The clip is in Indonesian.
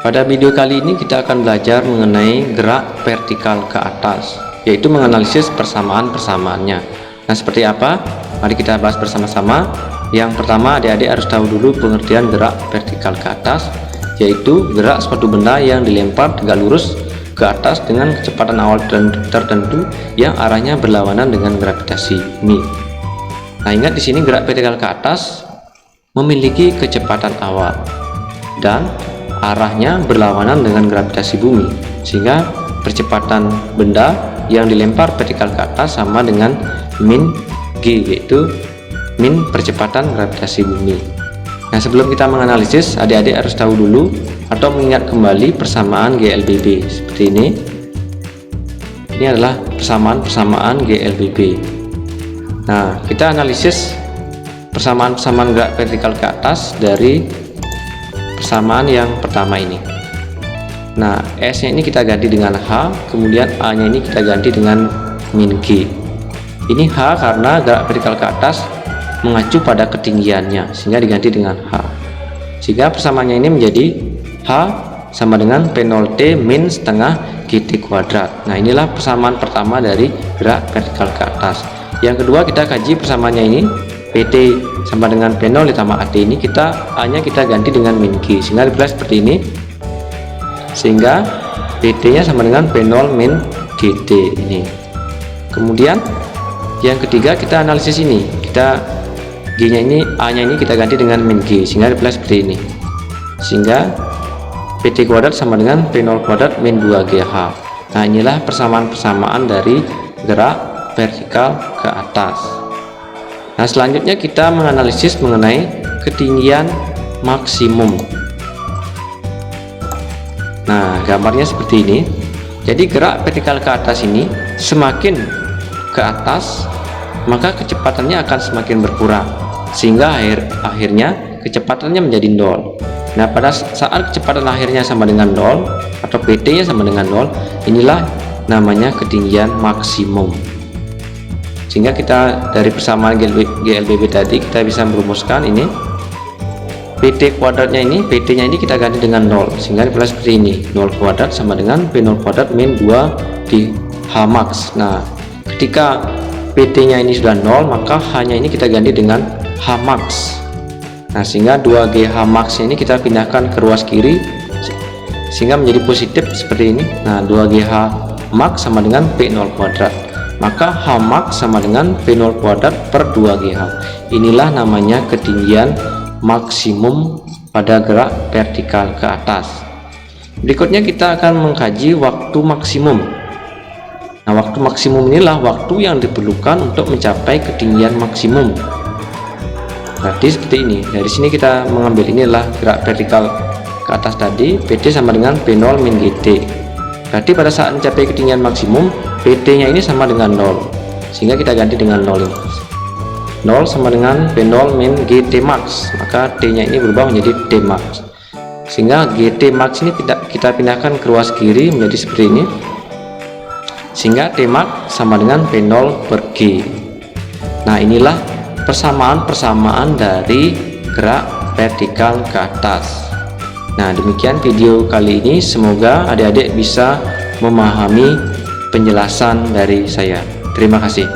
Pada video kali ini kita akan belajar mengenai gerak vertikal ke atas, yaitu menganalisis persamaan-persamaannya. Nah, seperti apa? Mari kita bahas bersama-sama. Yang pertama, adik-adik harus tahu dulu pengertian gerak vertikal ke atas, yaitu gerak suatu benda yang dilempar tegak lurus ke atas dengan kecepatan awal tertentu yang arahnya berlawanan dengan gravitasi bumi. Nah, ingat di sini gerak vertikal ke atas memiliki kecepatan awal dan arahnya berlawanan dengan gravitasi bumi, sehingga percepatan benda yang dilempar vertikal ke atas sama dengan min g, yaitu min percepatan gravitasi bumi. Nah, sebelum kita menganalisis, adik-adik harus tahu dulu atau mengingat kembali persamaan GLBB seperti ini. Ini adalah persamaan GLBB. Nah, kita analisis persamaan gerak vertikal ke atas dari persamaan yang pertama ini. Nah, S nya ini kita ganti dengan H, kemudian A nya ini kita ganti dengan min G. Ini H karena gerak vertikal ke atas mengacu pada ketinggiannya, sehingga diganti dengan H, sehingga persamaannya ini menjadi H sama dengan P0T min setengah GT kuadrat. Nah, inilah persamaan pertama dari gerak vertikal ke atas. Yang kedua, kita kaji persamaannya ini, PT sama dengan P0 ditambah AT. Ini A nya kita ganti dengan min G, sehingga ditulis seperti ini, sehingga PT nya sama dengan P0 min GT ini. Kemudian yang ketiga, kita analisis ini, G nya ini, A nya ini kita ganti dengan min G, sehingga ditulis seperti ini, sehingga PT kuadrat sama dengan P0 kuadrat min 2GH. Nah, inilah persamaan-persamaan dari gerak vertikal ke atas. Nah, selanjutnya kita menganalisis mengenai ketinggian maksimum. Nah, gambarnya seperti ini. Jadi gerak vertikal ke atas ini semakin ke atas, maka kecepatannya akan semakin berkurang, sehingga akhirnya kecepatannya menjadi 0. Nah, pada saat kecepatan akhirnya sama dengan 0 atau PT nya sama dengan 0, inilah namanya ketinggian maksimum. Sehingga kita dari persamaan GLBB tadi kita bisa merumuskan ini, PT kuadratnya ini, PT nya ini kita ganti dengan 0, sehingga ditulis seperti ini, 0 kuadrat sama dengan P0 kuadrat min 2 di H max. Nah, ketika PT nya ini sudah 0, maka H nya ini kita ganti dengan H max. Nah, sehingga 2GH max ini kita pindahkan ke ruas kiri sehingga menjadi positif seperti ini. Nah, 2GH max sama dengan P0 kuadrat, maka H max sama dengan P0 kuadrat per 2GH. Inilah namanya ketinggian maksimum pada gerak vertikal ke atas. Berikutnya kita akan mengkaji waktu maksimum. Nah, waktu maksimum inilah waktu yang diperlukan untuk mencapai ketinggian maksimum. Berarti seperti ini. Dari sini kita mengambil inilah gerak vertikal ke atas tadi, PT sama dengan P0 min GT. Berarti pada saat mencapai ketinggian maksimum, PT nya ini sama dengan 0, sehingga kita ganti dengan 0 ini. 0 sama dengan P0 min GT max, maka T nya ini berubah menjadi T max, sehingga GT max ini kita pindahkan ke ruas kiri menjadi seperti ini, sehingga T max sama dengan P0 per G. Nah, inilah persamaan-persamaan dari gerak vertikal ke atas. Nah, demikian video kali ini, semoga adik-adik bisa memahami penjelasan dari saya. Terima kasih.